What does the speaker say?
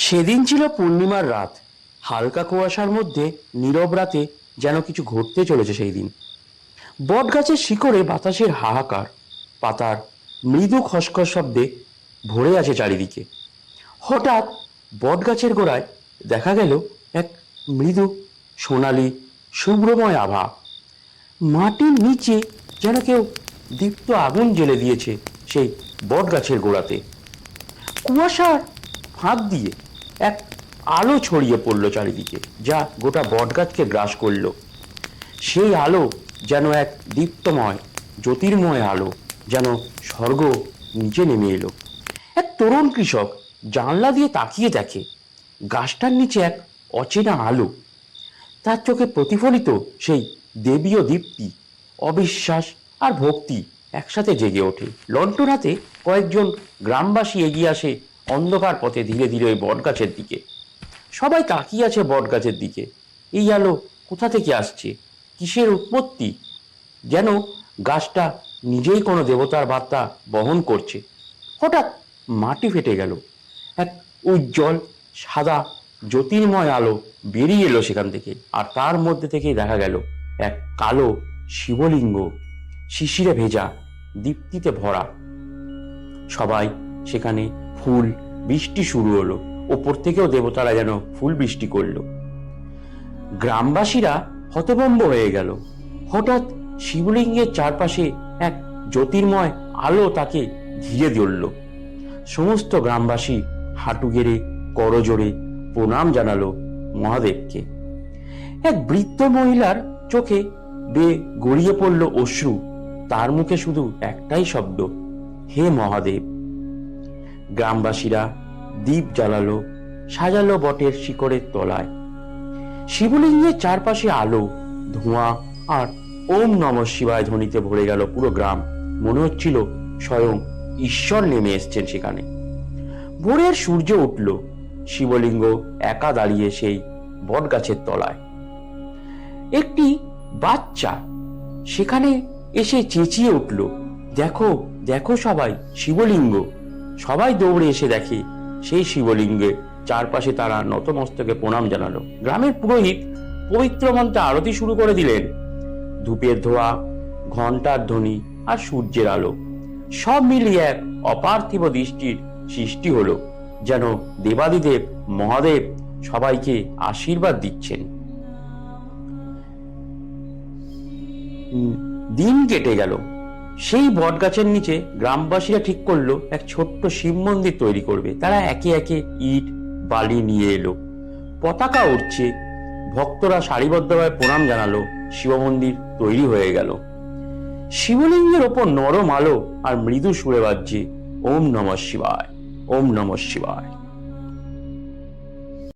সেদিন ছিল পূর্ণিমার রাত। হালকা কুয়াশার মধ্যে নীরব রাতে যেন কিছু ঘটতে চলেছে সেই দিন। বটগাছের শিকড়ে বাতাসের হাহাকার, পাতার মৃদু খসখস শব্দে ভরে আছে চারিদিকে। হঠাৎ বটগাছের গোড়ায় দেখা গেল এক মৃদু সোনালি শুভ্রময় আভা। মাটির নিচে যেন কেউ দীপ্ত আগুন জ্বেলে দিয়েছে সেই বটগাছের গোড়াতে। কুয়াশার ফাঁক দিয়ে এক আলো ছড়িয়ে পড়ল চারিদিকে, যা গোটা বটগাছকে গ্রাস করল। সেই আলো যেন এক দীপ্তময় জ্যোতির্ময় আলো, যেন স্বর্গ নিচে নেমে এলো। এক তরুণ কৃষক জানলা দিয়ে তাকিয়ে দেখে গাছটার নিচে এক অচেনা আলো। তার চোখে প্রতিফলিত সেই দেবীয় দীপ্তি, অবিশ্বাস আর ভক্তি একসাথে জেগে ওঠে। লণ্ঠন হাতে কয়েকজন গ্রামবাসী এগিয়ে আসে অন্ধকার পথে ধীরে ধীরে ওই বটগাছের দিকে। সবাই তাকিয়ে আছে বটগাছের দিকে। এই আলো কোথা থেকে আসছে? কিসের উৎপত্তি? যেন গাছটা নিজেই কোনো দেবতার বার্তা বহন করছে। হঠাৎ মাটি ফেটে গেল। এক উজ্জ্বল সাদা জ্যোতির্ময় আলো বেরিয়ে এলো সেখান থেকে, আর তার মধ্যে থেকেই দেখা গেল এক কালো শিবলিঙ্গ, শিশিরে ভেজা, দীপ্তিতে ভরা। সবাই সেখানে ফুল বৃষ্টি শুরু হলো। ওপর থেকেও দেবতারা যেন ফুল বৃষ্টি করলো। গ্রামবাসীরা হতভম্ব হয়ে গেল। হঠাৎ শিবলিঙ্গের চারপাশে এক জ্যোতির্ময় আলো তাকে ঘিরে ধরল। সমস্ত গ্রামবাসী হাঁটু গেড়ে করজোড়ে প্রণাম জানালো মহাদেবকে। এক বৃদ্ধ মহিলার চোখে বেয়ে গড়িয়ে পড়ল অশ্রু। তার মুখে শুধু একটাই শব্দ, হে মহাদেব। গ্রামবাসীরা দীপ জ্বালালো, সাজালো বটের শিকড়ের তলায়। শিবলিঙ্গের চারপাশে আলো, ধোঁয়া আর ওম নমঃ শিবায় ধ্বনিতে ভরে গেল পুরো গ্রাম। মনে হচ্ছিল স্বয়ং ঈশ্বর নেমে এসছেন সেখানে। ভোরের সূর্য উঠল। শিবলিঙ্গ একা দাঁড়িয়ে সেই বটগাছের তলায়। একটি বাচ্চা সেখানে এসে চেঁচিয়ে উঠল, দেখো দেখো সবাই, শিবলিঙ্গ। সবাই দৌড়ে এসে দেখে সেই শিবলিঙ্গে চারপাশে তারা নতমস্তকে প্রণাম জানালো। গ্রামের পুরোহিত পবিত্র মন্ত্রে আরতি শুরু করে দিলেন। ধূপের ধোঁয়া, ঘন্টার ধ্বনি আর সূর্যের আলো সব মিলিয়ে এক অপার্থিব দৃষ্টির সৃষ্টি হলো, যেন দেবাদিদেব মহাদেব সবাইকে আশীর্বাদ দিচ্ছেন। দিন কেটে গেল। সেই বটগাছের নিচে গ্রামবাসীরা ঠিক করলো এক ছোট্ট শিব মন্দির তৈরি করবে। তারা একে একে ইট বালি নিয়ে এলো, পতাকা উঠছে, ভক্তরা সারিবদ্ধভাবে প্রণাম জানালো। শিব মন্দির তৈরি হয়ে গেল। শিবলিঙ্গের ওপর নরম আলো আর মৃদু সুরে বাজছে ওম নমঃ শিবায়, ওম নমঃ শিবায়।